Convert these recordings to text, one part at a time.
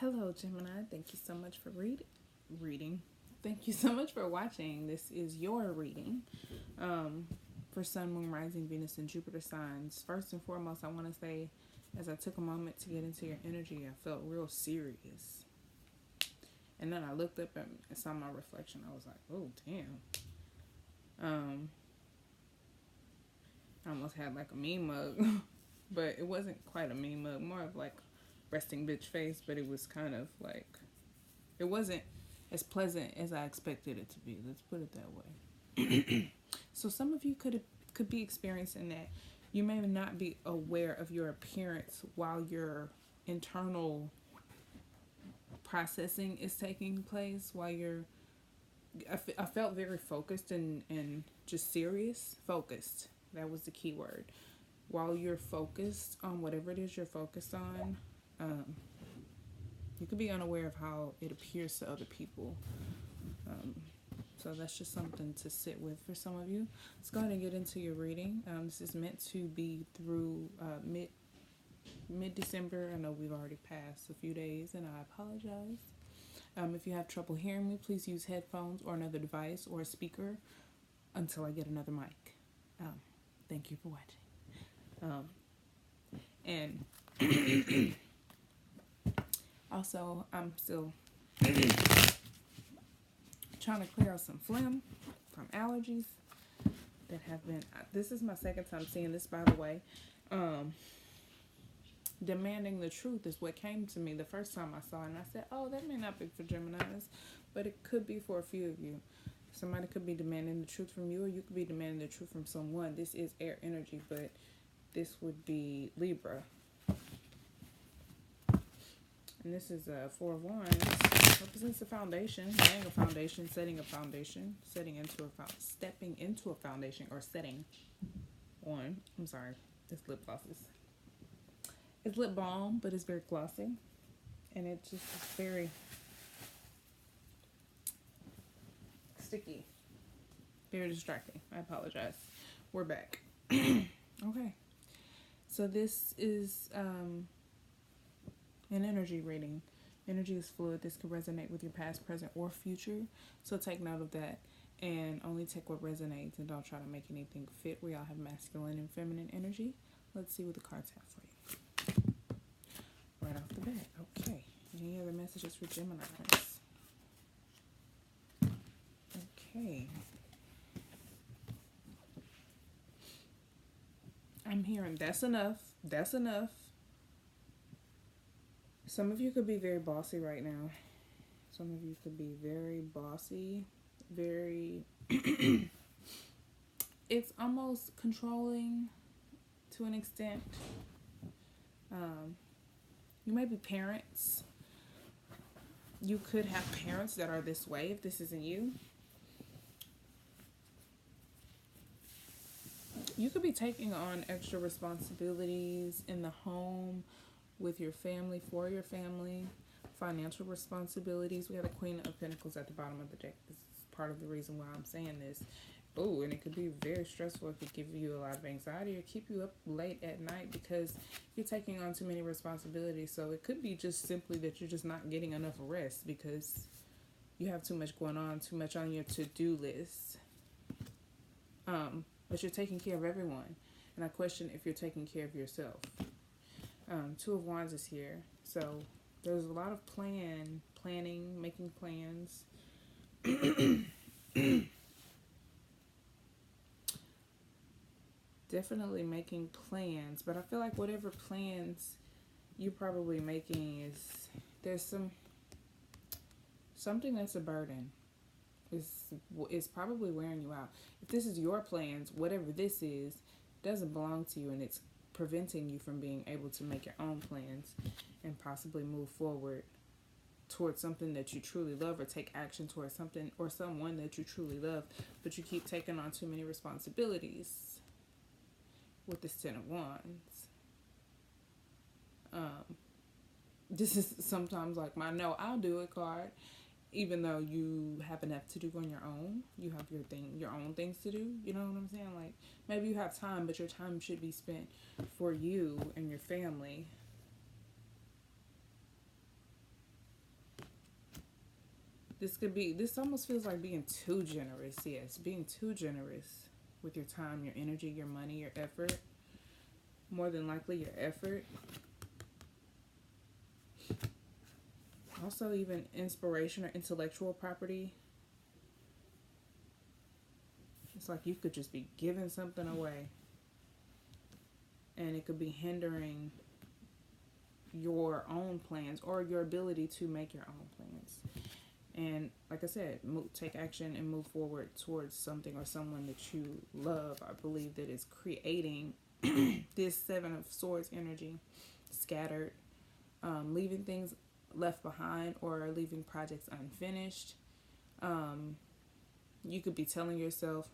Hello, Gemini. Thank you so much for reading. Thank you so much for watching. This is your reading for Sun, Moon, Rising, Venus, and Jupiter signs. First and foremost, I want to say, as I took a moment to get into your energy, I felt real serious. And then I looked up and saw my reflection. I was like, oh, damn. I almost had like a mean mug, but it wasn't quite a mean mug, more of like resting bitch face, but it was kind of like, it wasn't as pleasant as I expected it to be. Let's put it that way. So some of you could be experiencing that. You may not be aware of your appearance while your internal processing is taking place, while I felt very focused and just serious. Focused. That was the key word. While you're focused on whatever it is you're focused on, you could be unaware of how it appears to other people. So that's just something to sit with for some of you. Let's go ahead and get into your reading. This is meant to be through mid-December. I know we've already passed a few days, and I apologize. If you have trouble hearing me, please use headphones or another device or a speaker until I get another mic. Thank you for watching. And also, I'm still trying to clear out some phlegm from allergies that have been, this is my second time seeing this, by the way. Demanding the truth is what came to me the first time I saw it, and I said, oh, that may not be for Geminis, but it could be for a few of you. Somebody could be demanding the truth from you, or you could be demanding the truth from someone. This is air energy, but this would be Libra. And this is a Four of Wands. Represents the foundation, laying a foundation, setting a foundation, stepping into a foundation, or setting on. I'm sorry, it's lip glosses. It's lip balm, but it's very glossy, and it just is very sticky, very distracting. I apologize. We're back. Okay, so this is an energy reading. Energy is fluid. This could resonate with your past, present, or future. So take note of that and only take what resonates, and don't try to make anything fit. We all have masculine and feminine energy. Let's see what the cards have for you. Right off the bat. Okay. Any other messages for Geminis? Okay. I'm hearing that's enough. That's enough. Some of you could be very bossy right now. Some of you could be very bossy, very, it's almost controlling to an extent. You may be parents. You could have parents that are this way if this isn't you. You could be taking on extra responsibilities in the home, with your family, for your family, financial responsibilities. We have the Queen of Pentacles at the bottom of the deck. This is part of the reason why I'm saying this. Oh, and it could be very stressful. It could give you a lot of anxiety or keep you up late at night because you're taking on too many responsibilities. So it could be just simply that you're just not getting enough rest because you have too much going on, too much on your to-do list. But you're taking care of everyone. And I question if you're taking care of yourself. Two of Wands is here. So there's a lot of planning, making plans. Definitely making plans. But I feel like whatever plans you're probably making there's something that's a burden. Is probably wearing you out. If this is your plans, whatever this is, doesn't belong to you, and it's preventing you from being able to make your own plans and possibly move forward towards something that you truly love, or take action towards something or someone that you truly love, but you keep taking on too many responsibilities with this Ten of Wands. This is sometimes like my no, I'll do it card. Even though you have enough to do on your own, you have your own things to do. You know what I'm saying? Like, maybe you have time, but your time should be spent for you and your family. This almost feels like being too generous. Yes, being too generous with your time, your energy, your money, your effort. More than likely your effort. Also, even inspiration or intellectual property. It's like you could just be giving something away, and it could be hindering your own plans or your ability to make your own plans. And like I said, take action and move forward towards something or someone that you love. I believe that is creating this Seven of Swords energy, scattered, leaving things left behind or leaving projects unfinished. You could be telling yourself,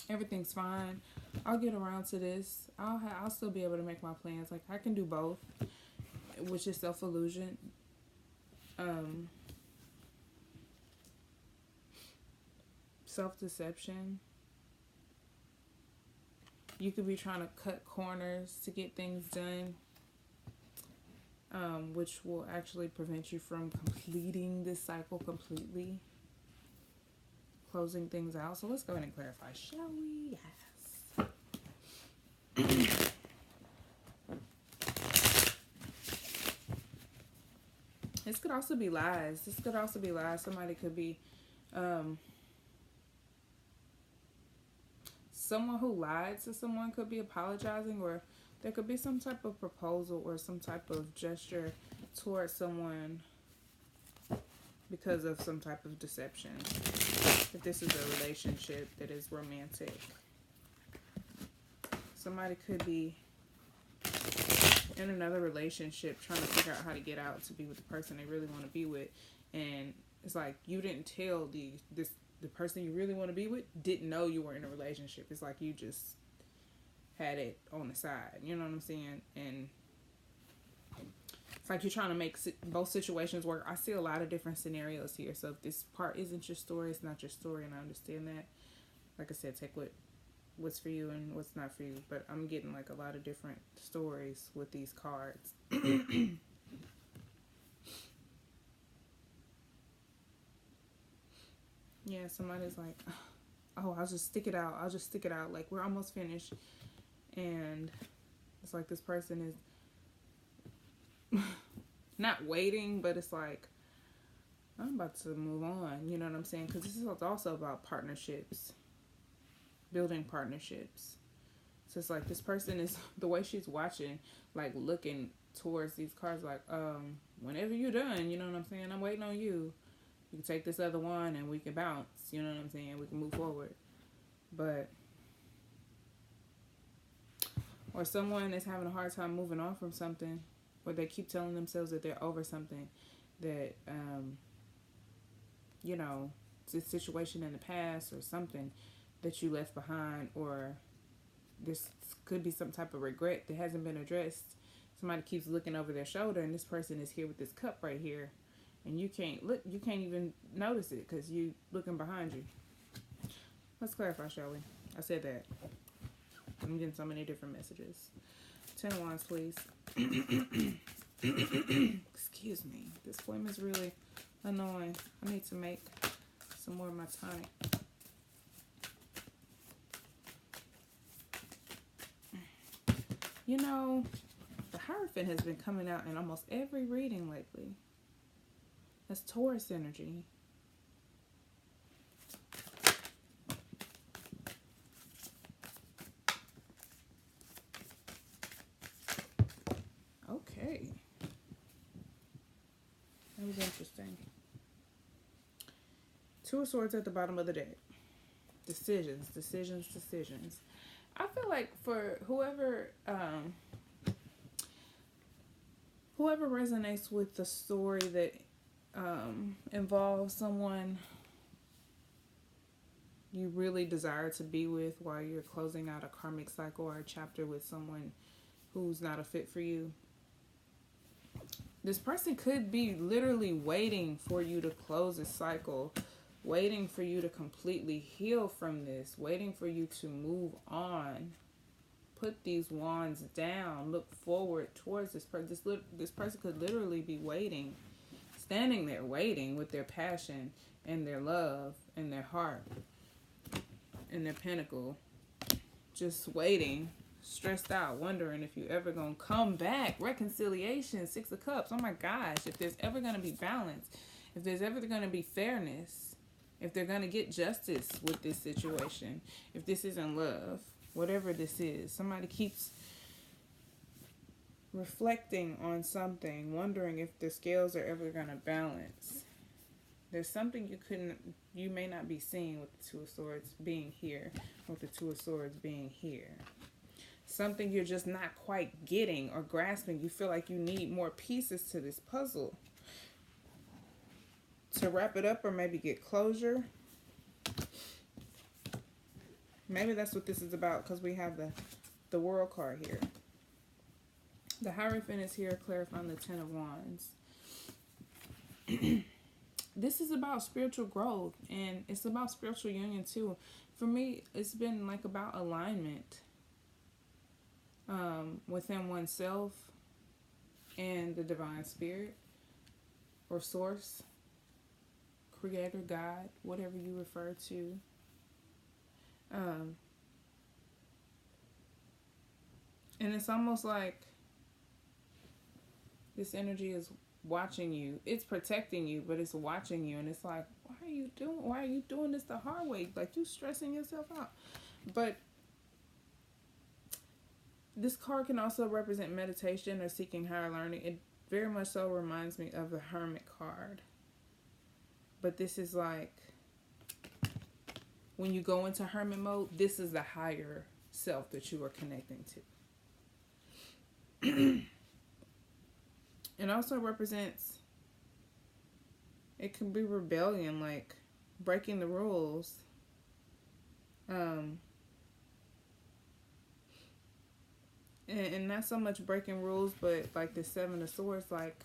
everything's fine. I'll get around to this. I'll still be able to make my plans. Like, I can do both, which is self-illusion. Self-deception. You could be trying to cut corners to get things done, which will actually prevent you from completing this cycle completely, closing things out. So let's go ahead and clarify, shall we? Yes. This could also be lies. Somebody could be someone who lied to someone could be apologizing, or there could be some type of proposal or some type of gesture towards someone because of some type of deception. If this is a relationship that is romantic, somebody could be in another relationship trying to figure out how to get out to be with the person they really want to be with, and it's like you didn't tell the person you really want to be with didn't know you were in a relationship. It's like you just had it on the side, you know what I'm saying? And it's like you're trying to make both situations work. I see a lot of different scenarios here, so if this part isn't your story, it's not your story, and I understand that. Like I said, take what's for you and what's not for you, but I'm getting like a lot of different stories with these cards. Yeah, somebody's like, oh, I'll just stick it out. Like, we're almost finished. And it's like this person is not waiting, but it's like, I'm about to move on. You know what I'm saying? Because this is also about partnerships, building partnerships. So it's like this person is, the way she's watching, like looking towards these cards, like, whenever you're done, you know what I'm saying? I'm waiting on you. You can take this other one and we can bounce, you know what I'm saying? We can move forward. But, or someone is having a hard time moving on from something, or they keep telling themselves that they're over something, that, you know, it's a situation in the past or something that you left behind, or this could be some type of regret that hasn't been addressed. Somebody keeps looking over their shoulder, and this person is here with this cup right here. And you can't even notice it because you looking behind you. Let's clarify, shall we? I said that. I'm getting so many different messages. 10 of Wands, please. Excuse me. This flame is really annoying. I need to make some more of my tonic. You know, the Hierophant has been coming out in almost every reading lately. That's Taurus energy. Okay. That was interesting. Two of Swords at the bottom of the deck. Decisions. I feel like for whoever resonates with the story that involves someone you really desire to be with while you're closing out a karmic cycle or a chapter with someone who's not a fit for you. This person could be literally waiting for you to close a cycle, waiting for you to completely heal from this, waiting for you to move on. Put these wands down, look forward towards this person. This person could literally be waiting. standing there waiting with their passion and their love and their heart and their pinnacle, just waiting, stressed out, wondering if you ever gonna come back. Reconciliation, Six of Cups. Oh my gosh, if there's ever gonna be balance, if there's ever gonna be fairness, if they're gonna get justice with this situation, if this isn't love, whatever this is, somebody keeps reflecting on something, wondering if the scales are ever gonna balance. There's something you may not be seeing with the Two of Swords being here, with the Two of Swords being here. Something you're just not quite getting or grasping. You feel like you need more pieces to this puzzle to wrap it up or maybe get closure. Maybe that's what this is about, because we have the World card here. The Hierophant is here clarifying the Ten of Wands. This is about spiritual growth, and it's about spiritual union too. For me, it's been like about alignment within oneself and the divine spirit or source, creator, God, whatever you refer to. And it's almost like this energy is watching you. It's protecting you, but it's watching you, and it's like, why are you doing this the hard way? Like, you stressing yourself out. But this card can also represent meditation or seeking higher learning. It very much so reminds me of the Hermit card. But this is like, when you go into hermit mode, this is the higher self that you are connecting to. It also represents, it can be rebellion, like breaking the rules. And not so much breaking rules, but like the Seven of Swords, like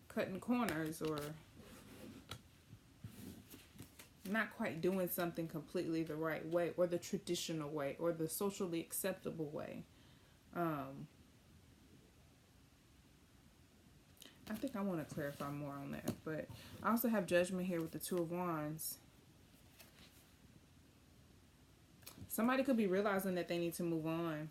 cutting corners or not quite doing something completely the right way or the traditional way or the socially acceptable way. I think I want to clarify more on that, but I also have Judgment here with the Two of Wands. Somebody could be realizing that they need to move on.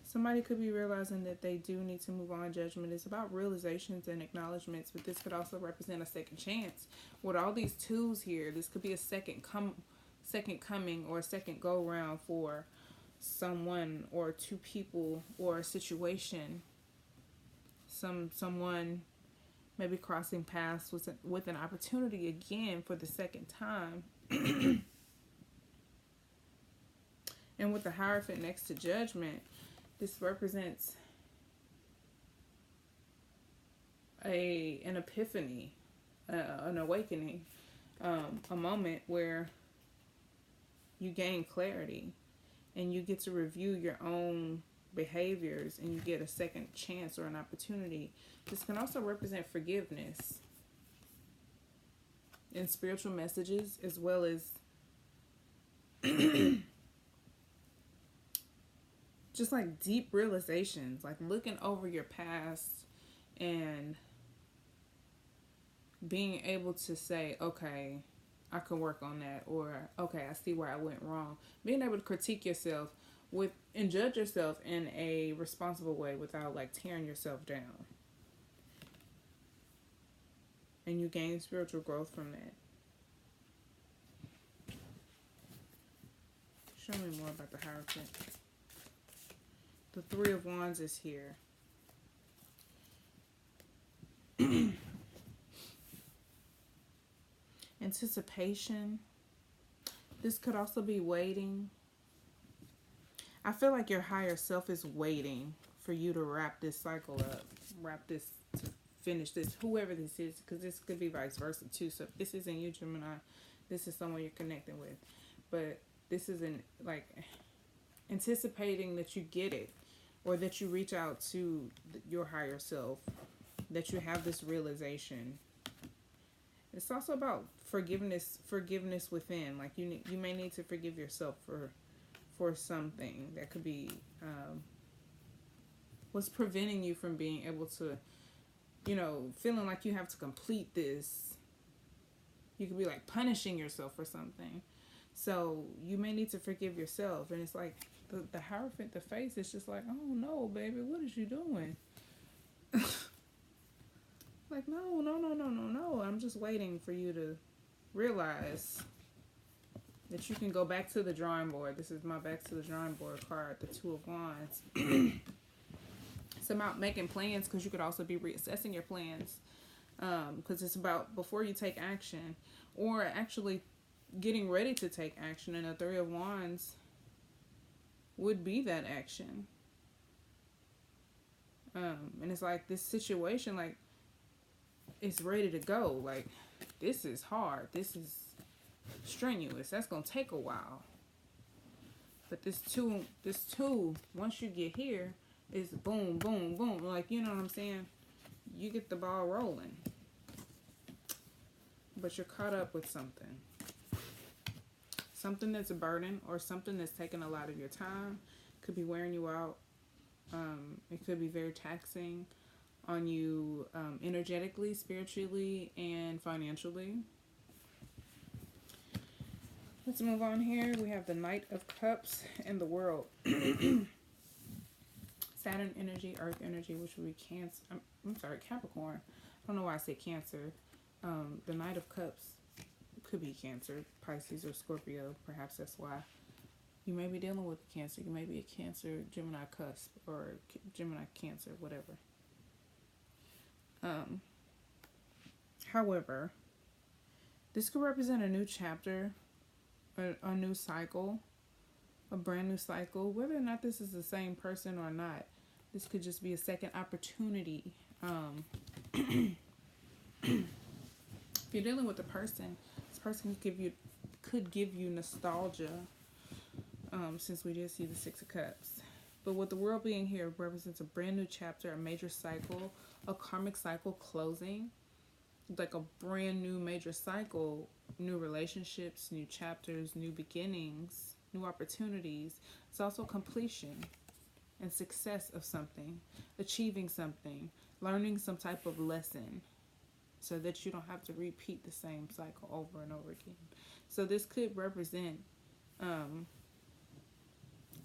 Somebody could be realizing that they do need to move on. Judgment is about realizations and acknowledgments, but this could also represent a second chance. With all these twos here, this could be a second coming or a second go round for someone or two people or a situation. Someone maybe crossing paths with an opportunity again for the second time. And with the Hierophant next to Judgment, this represents an epiphany, an awakening, a moment where you gain clarity and you get to review your own behaviors and you get a second chance or an opportunity. This can also represent forgiveness and spiritual messages, as well as just like deep realizations, like looking over your past and being able to say, okay, I can work on that, or okay, I see where I went wrong. Being able to critique yourself and judge yourself in a responsible way without like tearing yourself down. And you gain spiritual growth from that. Show me more about the Hierophant. The Three of Wands is here. Anticipation. This could also be waiting. I feel like your higher self is waiting for you to wrap this cycle up. To finish this. Whoever this is. Because this could be vice versa too. So if this isn't you, Gemini, this is someone you're connecting with. But this isn't like anticipating that you get it. Or that you reach out to your higher self. That you have this realization. It's also about forgiveness within. Like you may need to forgive yourself for something that could be what's preventing you from being able to you know, feeling like you have to complete this. You could be like punishing yourself for something. So you may need to forgive yourself. And it's like the Hierophant, the face, is just like, oh no, baby, what is you doing? Like, no. I'm just waiting for you to realize that you can go back to the drawing board. This is my back to the drawing board card, the Two of Wands. It's about making plans, because you could also be reassessing your plans. Because it's about before you take action, or actually getting ready to take action. And the Three of Wands would be that action. And it's like this situation, like, it's ready to go. Like, this is hard. This is strenuous. That's going to take a while. But this two, once you get here, is boom, boom, boom. Like, you know what I'm saying? You get the ball rolling. But you're caught up with something. Something that's a burden, or something that's taking a lot of your time. Could be wearing you out. It could be very taxing on you, energetically, spiritually, and financially. Let's move on here. We have the Knight of Cups and the World. Saturn energy, Earth energy, which would be Cancer. I'm sorry, Capricorn. I don't know why I said Cancer. The Knight of Cups could be Cancer, Pisces, or Scorpio. Perhaps that's why. You may be dealing with Cancer. You may be a Cancer, Gemini cusp, or Gemini Cancer, whatever. However, this could represent a new chapter, a new cycle, a brand new cycle. Whether or not this is the same person or not, this could just be a second opportunity. If you're dealing with a person, this person could give you nostalgia. Since we did see the Six of Cups. But with the World being here, represents a brand new chapter, a major cycle, a karmic cycle closing, like a brand new major cycle, new relationships, new chapters, new beginnings, new opportunities. It's also completion and success of something, achieving something, learning some type of lesson, so that you don't have to repeat the same cycle over and over again. So this could represent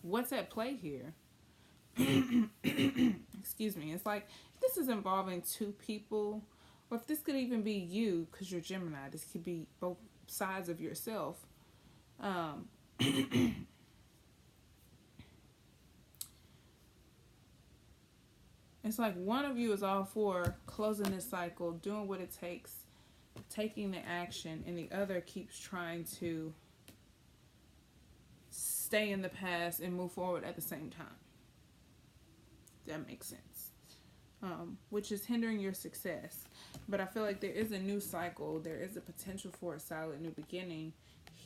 what's at play here. Excuse me. It's like this is involving two people, or if this could even be you, because you're Gemini. This could be both sides of yourself. It's like one of you is all for closing this cycle, doing what it takes, taking the action, and the other keeps trying to stay in the past and move forward at the same time. That makes sense. Which is hindering your success. But I feel like there is a new cycle. There is a potential for a solid new beginning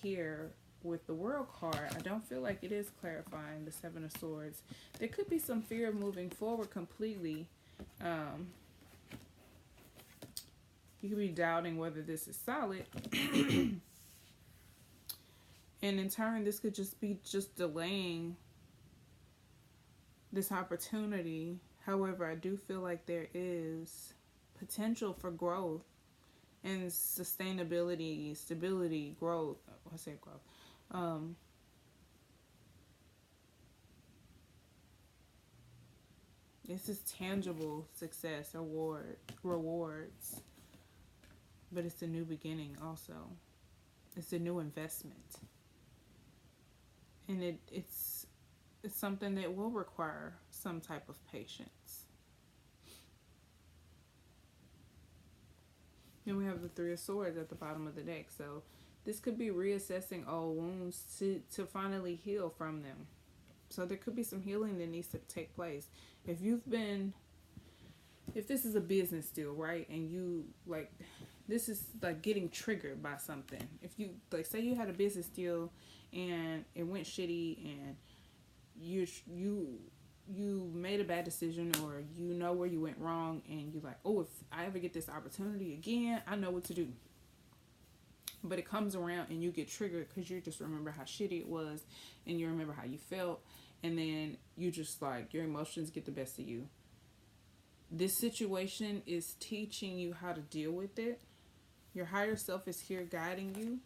here with the World card. I don't feel like it is clarifying the Seven of Swords. There could be some fear of moving forward completely. You could be doubting whether this is solid. And in turn, this could just be delaying this opportunity. However, I do feel like there is potential for growth and sustainability, stability, growth. I say growth. This is tangible success, rewards. But it's a new beginning also. It's a new investment. And it's something that will require some type of patience. Then we have the Three of Swords at the bottom of the deck. So this could be reassessing old wounds to finally heal from them. So there could be some healing that needs to take place. If this is a business deal, right? And you like, this is like getting triggered by something. If you like, say you had a business deal and it went shitty, and you made a bad decision, or you know where you went wrong, and you're like, oh, if I ever get this opportunity again, I know what to do. But it comes around and you get triggered because you just remember how shitty it was, and you remember how you felt, and then you just like, your emotions get the best of you. This situation is teaching you how to deal with it. Your higher self is here guiding you,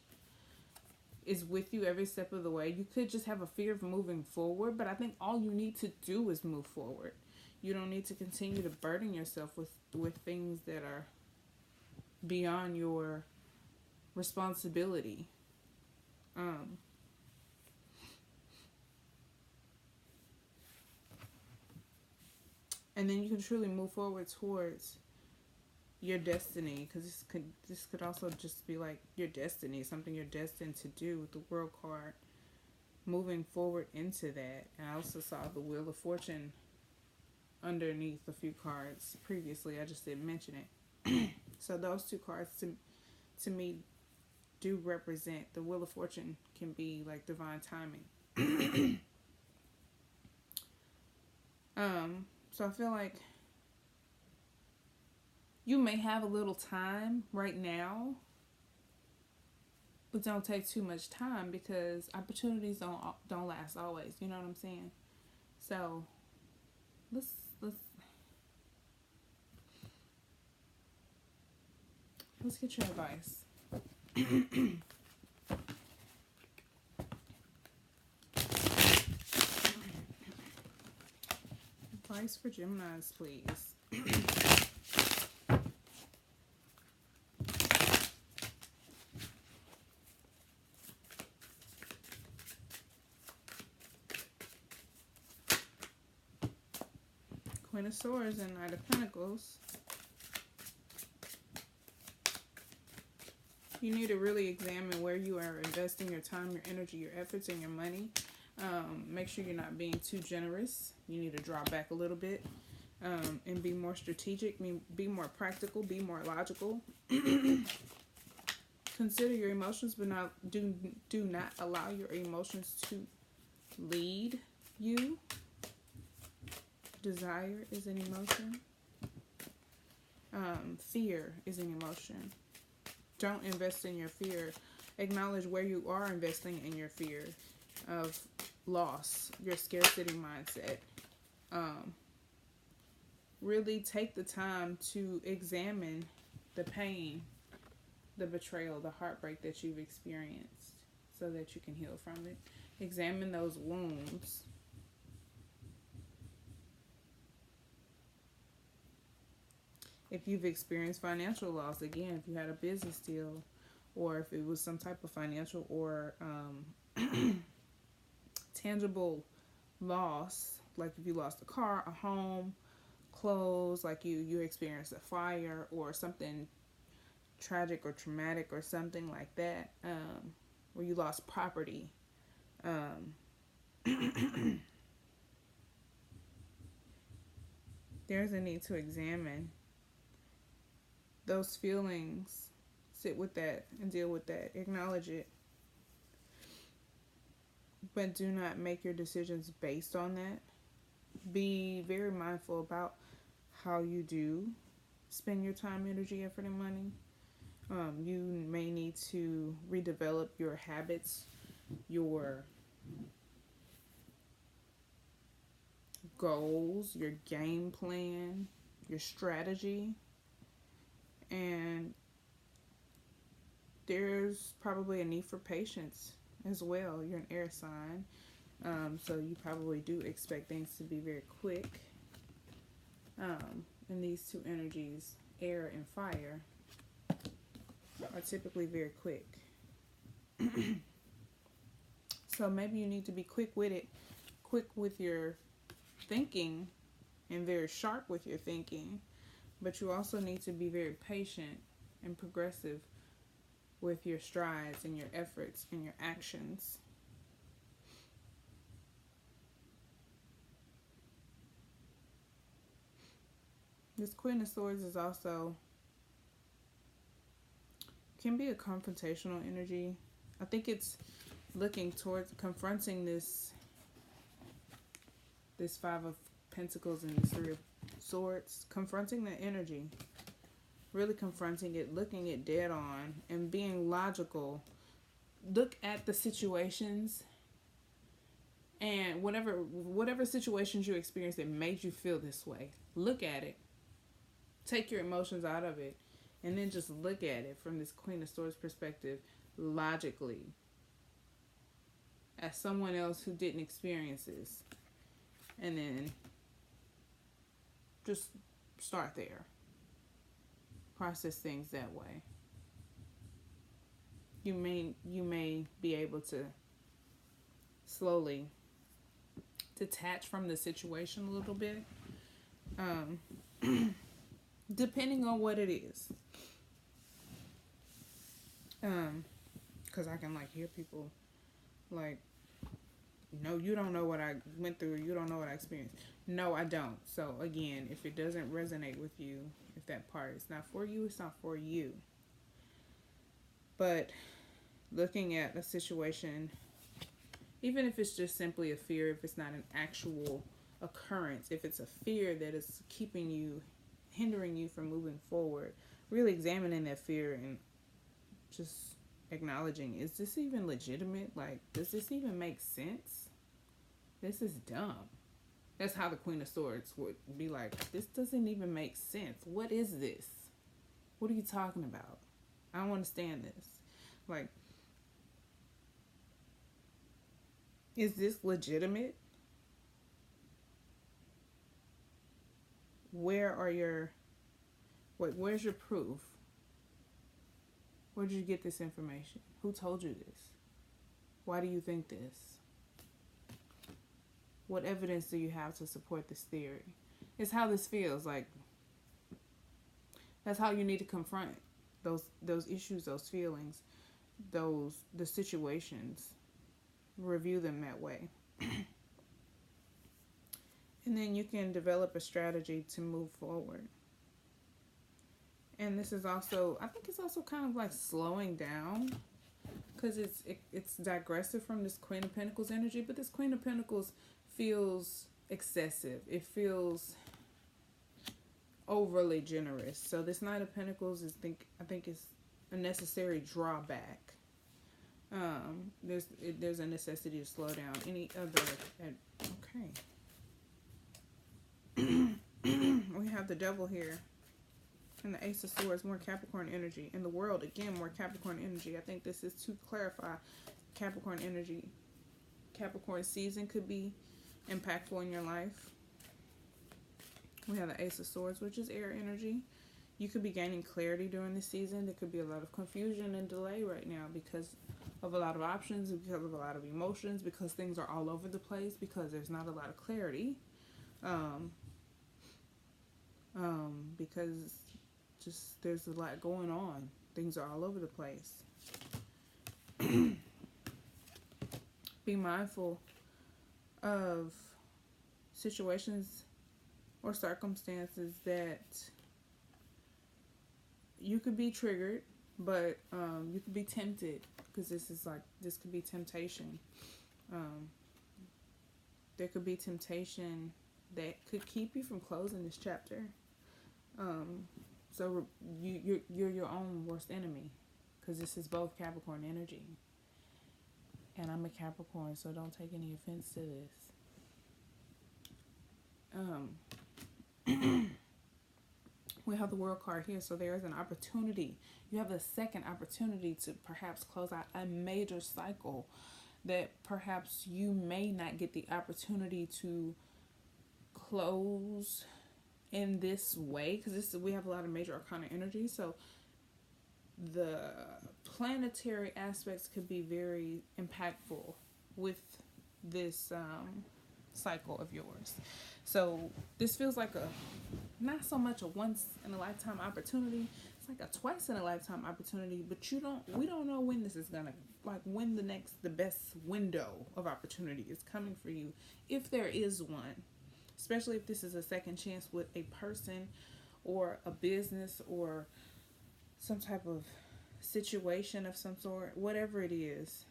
is with you every step of the way. You could just have a fear of moving forward, but I think all you need to do is move forward. You don't need to continue to burden yourself with things that are beyond your responsibility. And then you can truly move forward towards your destiny, because this could also just be like your destiny, something you're destined to do with the World card. Moving forward into that. And I also saw the Wheel of Fortune underneath a few cards previously. I just didn't mention it. So those two cards to me do represent, the Wheel of Fortune can be like divine timing. So I feel like you may have a little time right now, but don't take too much time, because opportunities don't last always. You know what I'm saying? So let's get your advice. Advice for Geminis, please. Queen of Swords and Knight of Pentacles. You need to really examine where you are investing your time, your energy, your efforts, and your money. Make sure you're not being too generous. You need to draw back a little bit and be more strategic, be more practical, be more logical. Consider your emotions, but do not allow your emotions to lead you. Desire is an emotion. Fear is an emotion. Don't invest in your fear. Acknowledge where you are investing in your fear of loss, your scarcity mindset. Really take the time to examine the pain, the betrayal, the heartbreak that you've experienced so that you can heal from it. Examine those wounds. If you've experienced financial loss, again, if you had a business deal, or if it was some type of financial or tangible loss, like if you lost a car, a home, clothes, like you experienced a fire or something tragic or traumatic or something like that, where you lost property, there's a need to examine those feelings, sit with that and deal with that, acknowledge it, but do not make your decisions based on that. Be very mindful about how you do spend your time, energy, effort, and money. You may need to redevelop your habits, your goals, your game plan, your strategy. And there's probably a need for patience as well. You're an air sign, so you probably do expect things to be very quick. And these two energies, air and fire, are typically very quick. So maybe you need to be quick with it, quick with your thinking, and very sharp with your thinking. But you also need to be very patient and progressive with your strides and your efforts and your actions. This Queen of Swords is also, can be a confrontational energy. I think it's looking towards confronting this Five of Pentacles and this Three of Swords, confronting the energy, really confronting it, looking it dead on, and being logical. Look at the situations, and whatever situations you experienced that made you feel this way, look at it take your emotions out of it, and then just look at it from this Queen of Swords perspective, logically, as someone else who didn't experience this. And then just start there. Process things that way. You may be able to slowly detach from the situation a little bit, depending on what it is. Because I can hear people no, you don't know what I went through, or you don't know what I experienced. No, I don't. So again, if it doesn't resonate with you, if that part is not for you, it's not for you. But looking at a situation, even if it's just simply a fear, if it's not an actual occurrence, if it's a fear that is hindering you from moving forward, really examining that fear and just acknowledging, is this even legitimate? Does this even make sense? This is dumb. That's how the Queen of Swords would be like, this doesn't even make sense. What is this? What are you talking about? I don't understand this. Is this legitimate? Where's your proof? Where did you get this information? Who told you this? Why do you think this? What evidence do you have to support this theory? It's how this feels. That's how you need to confront those issues, those feelings, the situations. Review them that way. And then you can develop a strategy to move forward. And this is also, I think it's also kind of slowing down, because it's digressive from this Queen of Pentacles energy, but this Queen of Pentacles feels excessive. It feels overly generous. So this Knight of Pentacles I think is a necessary drawback. There's a necessity to slow down. Any other? Okay. We have the Devil here, and the Ace of Swords, more Capricorn energy. In the World, again, more Capricorn energy. I think this is to clarify Capricorn energy. Capricorn season could be impactful in your life. We have the Ace of Swords, which is air energy. You could be gaining clarity during this season. There could be a lot of confusion and delay right now because of a lot of options, because of a lot of emotions, because things are all over the place, because there's not a lot of clarity. Because just there's a lot going on. Things are all over the place. Be mindful of situations or circumstances that you could be triggered, but you could be tempted, because this could be temptation. There could be temptation that could keep you from closing this chapter. So you're your own worst enemy, because this is both Capricorn energy. And I'm a Capricorn, so don't take any offense to this. We have the World card here, so there is an opportunity. You have a second opportunity to perhaps close out a major cycle that perhaps you may not get the opportunity to close in this way, because we have a lot of major arcana energy, so the planetary aspects could be very impactful with this cycle of yours. So this feels like not so much a once in a lifetime opportunity, it's like a twice in a lifetime opportunity, but we don't know when this is gonna, when the best window of opportunity is coming for you, if there is one. Especially if this is a second chance with a person or a business or some type of situation of some sort, whatever it is.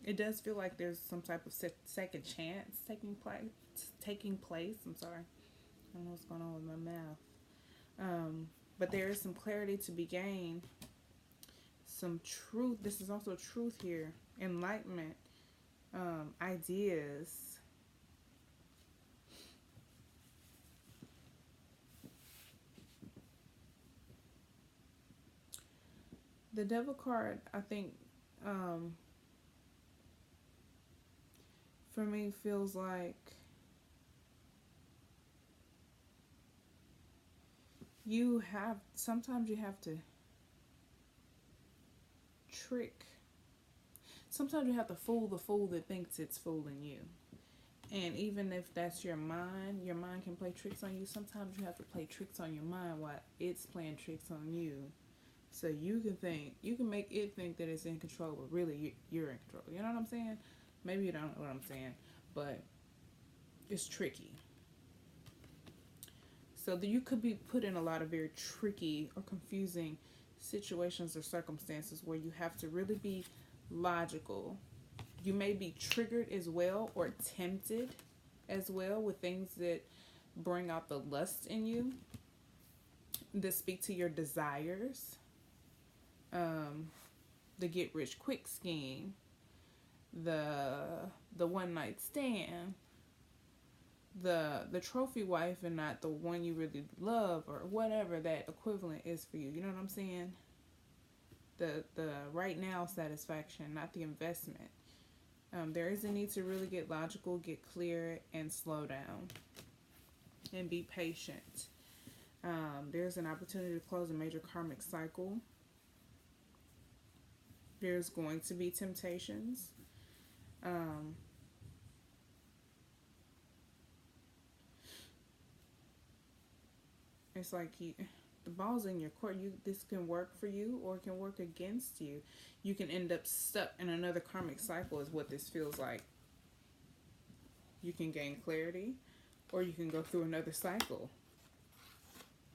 It does feel like there's some type of second chance taking place. I'm sorry. I don't know what's going on with my mouth. But there is some clarity to be gained. Some truth. This is also truth here. Enlightenment. Ideas. The Devil card, I think, for me, feels like sometimes you have to sometimes you have to fool the fool that thinks it's fooling you. And even if that's your mind can play tricks on you. Sometimes you have to play tricks on your mind while it's playing tricks on you. So you can make it think that it's in control, but really you're in control. You know what I'm saying? Maybe you don't know what I'm saying, but it's tricky. So that you could be put in a lot of very tricky or confusing situations or circumstances where you have to really be logical. You may be triggered as well or tempted as well with things that bring out the lust in you, that speak to your desires. The get rich quick scheme, the one night stand, the trophy wife and not the one you really love, or whatever that equivalent is for you. You know what I'm saying? The right now satisfaction, not the investment. There is a need to really get logical, get clear, and slow down, and be patient. There's an opportunity to close a major karmic cycle. There's going to be temptations. It's like the ball's in your court. This can work for you or it can work against you. You can end up stuck in another karmic cycle is what this feels like. You can gain clarity or you can go through another cycle.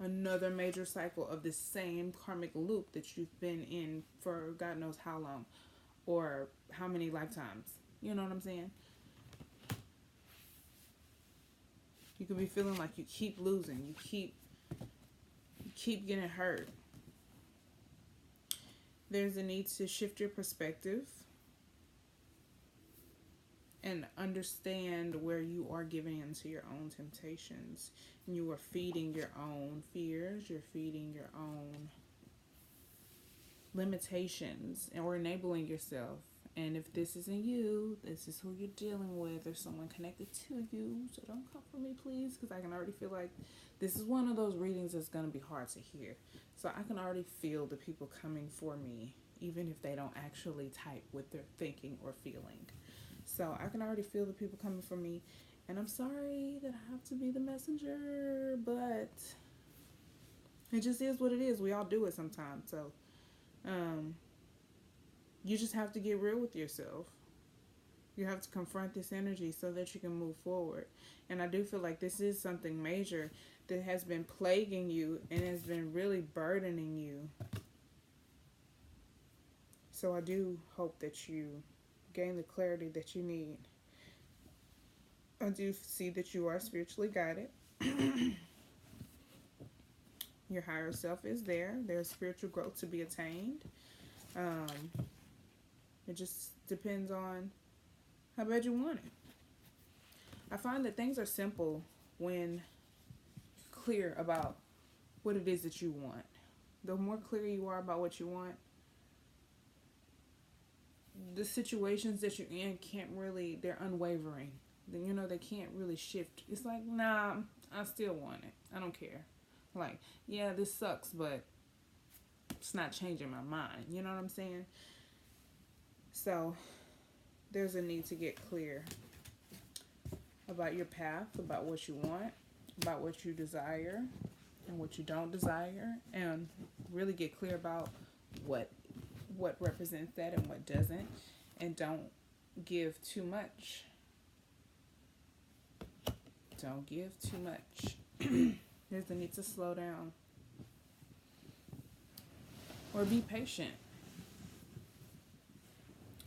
Another major cycle of this same karmic loop that you've been in for God knows how long or how many lifetimes. You know what I'm saying? You could be feeling like you keep losing. You keep getting hurt. There's a need to shift your perspective and understand where you are giving into your own temptations. And you are feeding your own fears. You're feeding your own limitations or enabling yourself. And if this isn't you, this is who you're dealing with, or someone connected to you. So don't come for me, please, because I can already feel like this is one of those readings that's going to be hard to hear. So I can already feel the people coming for me, even if they don't actually type what they're thinking or feeling. So I can already feel the people coming for me. And I'm sorry that I have to be the messenger, but it just is what it is. We all do it sometimes. So, you just have to get real with yourself. You have to confront this energy so that you can move forward. And I do feel like this is something major that has been plaguing you and has been really burdening you. So I do hope that you gain the clarity that you need. I do see that you are spiritually guided. Your higher self is there. There's spiritual growth to be attained. It just depends on how bad you want it. I find that things are simple when clear about what it is that you want. The more clear you are about what you want, the situations that you're in they're unwavering. They can't really shift. It's like, nah, I still want it. I don't care. Like, yeah, this sucks, but it's not changing my mind. You know what I'm saying? So there's a need to get clear about your path, about what you want, about what you desire and what you don't desire, and really get clear about what represents that and what doesn't, and don't give too much. Don't give too much. There's a need to slow down or be patient.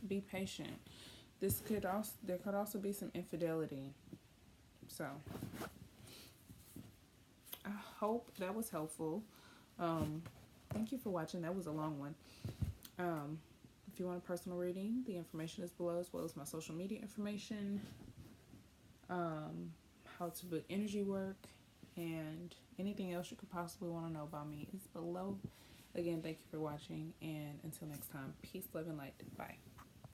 Be patient. There could also be some infidelity. So I hope that was helpful. Thank you for watching. That was a long one. If you want a personal reading, the information is below, as well as my social media information, how to book energy work, and anything else you could possibly want to know about me is below. Again, thank you for watching, and until next time, peace, love, and light. Bye.